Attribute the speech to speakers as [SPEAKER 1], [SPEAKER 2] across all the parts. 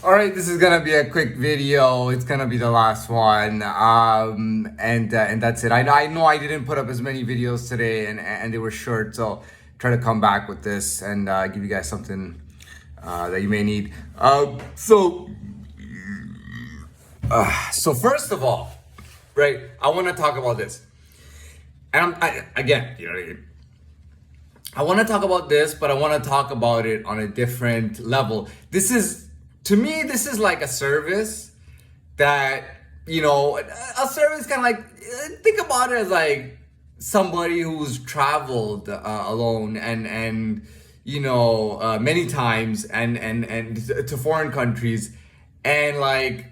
[SPEAKER 1] All right, this is gonna be a quick video. It's gonna be the last one, and that's it. I know I didn't put up as many videos today, and they were short, so try to come back with this and give you guys something that you may need. So first of all, right, I want to talk about this, and again, I want to talk about this, but I want to talk about it on a different level. To me, this is like a service that, a service kind of like, think about it as like somebody who's traveled alone and many times and to foreign countries and like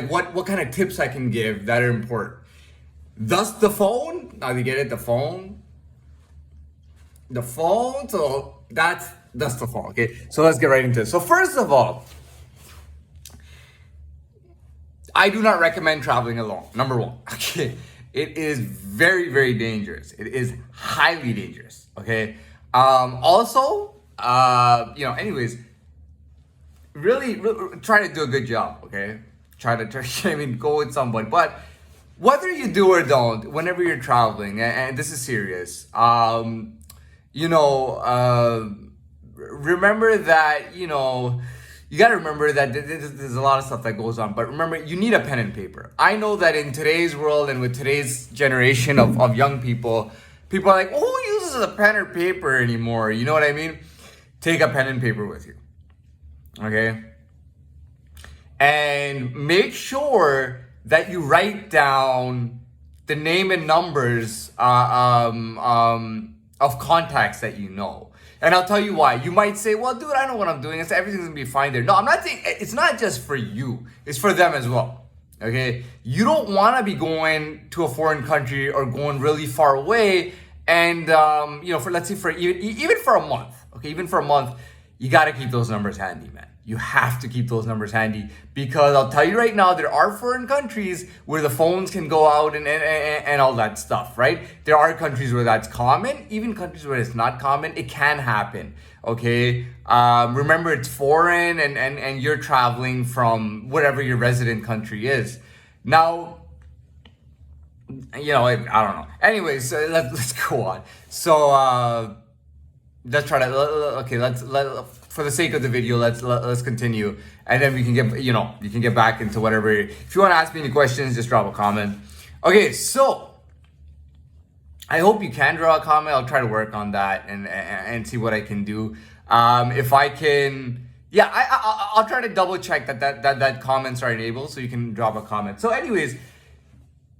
[SPEAKER 1] what kind of tips I can give that are important. Thus the phone, now you get it, the phone. So that's the phone. Okay, so let's get right into it. So first of all, I do not recommend traveling alone. Number one, okay, it is very, very dangerous. It is highly dangerous. Okay. Also, anyways, really try to do a good job. Okay, go with somebody, but whether you do or don't, whenever you're traveling, and this is serious, remember that, you got to remember that there's a lot of stuff that goes on, but remember, you need a pen and paper. I know that in today's world and with today's generation of young people are like, oh, who uses a pen or paper anymore? You know what I mean? Take a pen and paper with you, okay? And make sure that you write down the name and numbers of contacts that you know. And I'll tell you why. You might say, well, dude, I know what I'm doing. Everything's gonna be fine there. No, I'm not saying, it's not just for you. It's for them as well, okay? You don't wanna be going to a foreign country or going really far away and, let's say for even for a month, okay? Even for a month, you gotta keep those numbers handy, man. You have to keep those numbers handy because I'll tell you right now, there are foreign countries where the phones can go out and all that stuff, right? There are countries where that's common, even countries where it's not common. It can happen, okay? Remember, it's foreign and you're traveling from whatever your resident country is. Now, I don't know. Anyways, let's go on. So, let's try to, okay, let's for the sake of the video, let's continue, and then we can you can get back into whatever. If you want to ask me any questions, just drop a comment. Okay, so I hope you can draw a comment. I'll try to work on that and see what I can do. If I can, yeah, I'll try to double check that comments are enabled so you can drop a comment. So anyways,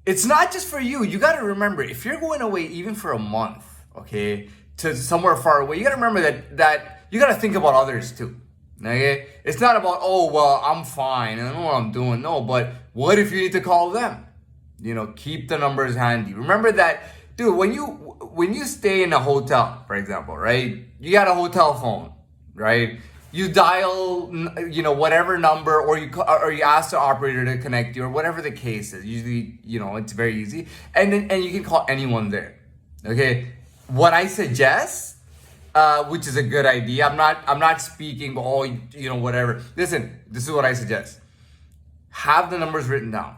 [SPEAKER 1] it's not just for you. You got to remember, if you're going away even for a month, okay, to somewhere far away, you got to remember that you got to think about others too. Okay? It's not about, oh, well, I'm fine and I know what I'm doing. No, but what if you need to call them? Keep the numbers handy. Remember that, dude, when you stay in a hotel, for example, right? You got a hotel phone, right? You dial, whatever number, or you ask the operator to connect you, or whatever the case is. Usually, it's very easy, and you can call anyone there. Okay, what I suggest, which is a good idea. I'm not speaking, but whatever. Listen, this is what I suggest. Have the numbers written down.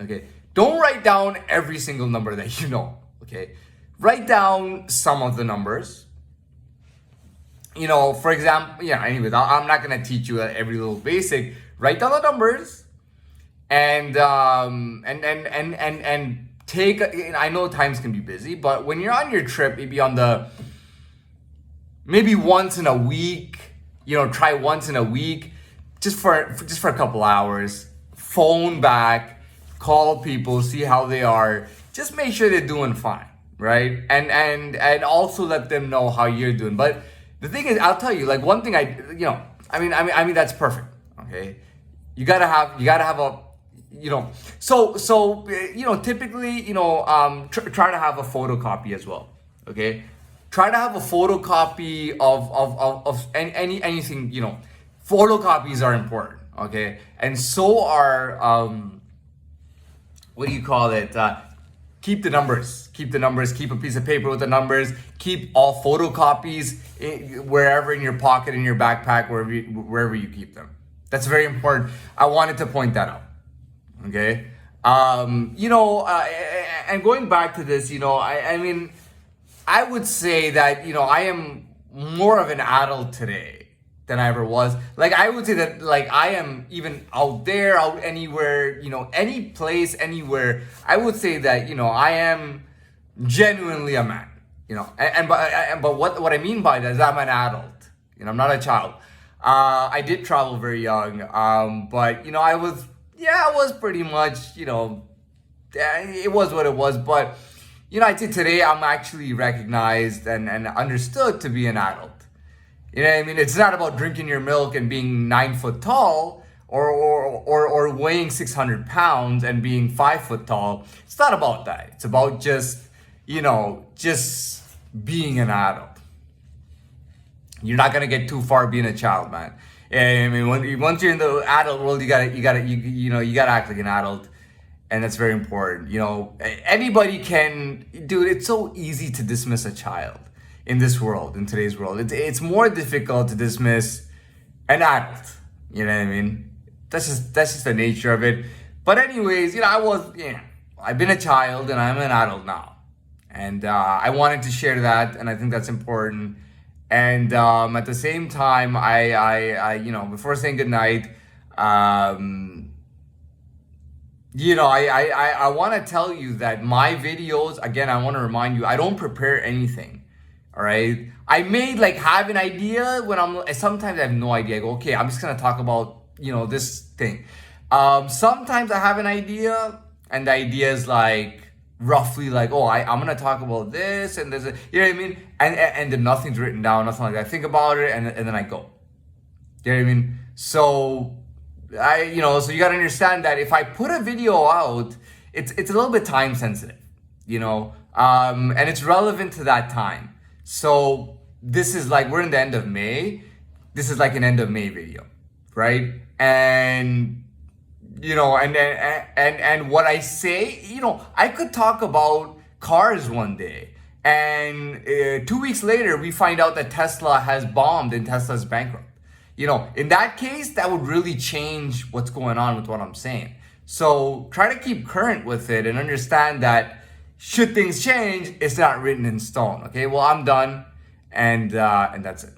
[SPEAKER 1] Okay, don't write down every single number that you know. Okay, write down some of the numbers. For example, anyways, I'm not gonna teach you every little basic. Write down the numbers, and take. I know times can be busy, but when you're on your trip, maybe once in a week. Try once in a week, just for a couple hours. Phone back, call people, see how they are. Just make sure they're doing fine, right? And also let them know how you're doing. But the thing is, I'll tell you, like one thing I mean that's perfect. Okay, you gotta have a, typically, try to have a photocopy as well. Okay, try to have a photocopy of anything. Photocopies are important. Okay, and so are what do you call it? keep the numbers. Keep the numbers. Keep a piece of paper with the numbers. Keep all photocopies wherever in your pocket, in your backpack, wherever you keep them. That's very important. I wanted to point that out. Okay. And going back to this, I mean, I would say that, I am more of an adult today than I ever was. Like, I would say that, like, I am even out there, out anywhere, any place, anywhere. I would say that, I am genuinely a man, but what I mean by that is I'm an adult. I'm not a child. I did travel very young, but I was pretty much, it was what it was. But I'd say today I'm actually recognized and understood to be an adult. You know what I mean? It's not about drinking your milk and being 9 foot tall or weighing 600 pounds and being 5 foot tall. It's not about that. It's about just being an adult. You're not gonna get too far being a child, man. I mean, once you're in the adult world, you gotta act like an adult, and that's very important. Anybody can, dude. It's so easy to dismiss a child in this world, in today's world. It's more difficult to dismiss an adult. You know what I mean? That's just the nature of it. But anyways, I've been a child and I'm an adult now, and I wanted to share that, and I think that's important. And at the same time, I before saying goodnight, I want to tell you that my videos, again, I want to remind you, I don't prepare anything. All right. I may have an idea sometimes I have no idea. I go, okay, I'm just going to talk about, this thing. Sometimes I have an idea, and the idea is roughly I'm gonna talk about this and this, you know what I mean, and then nothing's written down, nothing like that. I think about it and then I go, you know what I mean. So so you gotta understand that if I put a video out, it's a little bit time sensitive, and it's relevant to that time. So this is we're in the end of May. This is an end of May video, right? And and what I say, I could talk about cars one day, and 2 weeks later we find out that Tesla has bombed and Tesla's bankrupt. In that case, that would really change what's going on with what I'm saying. So try to keep current with it and understand that should things change, it's not written in stone. Okay, well, I'm done, and that's it.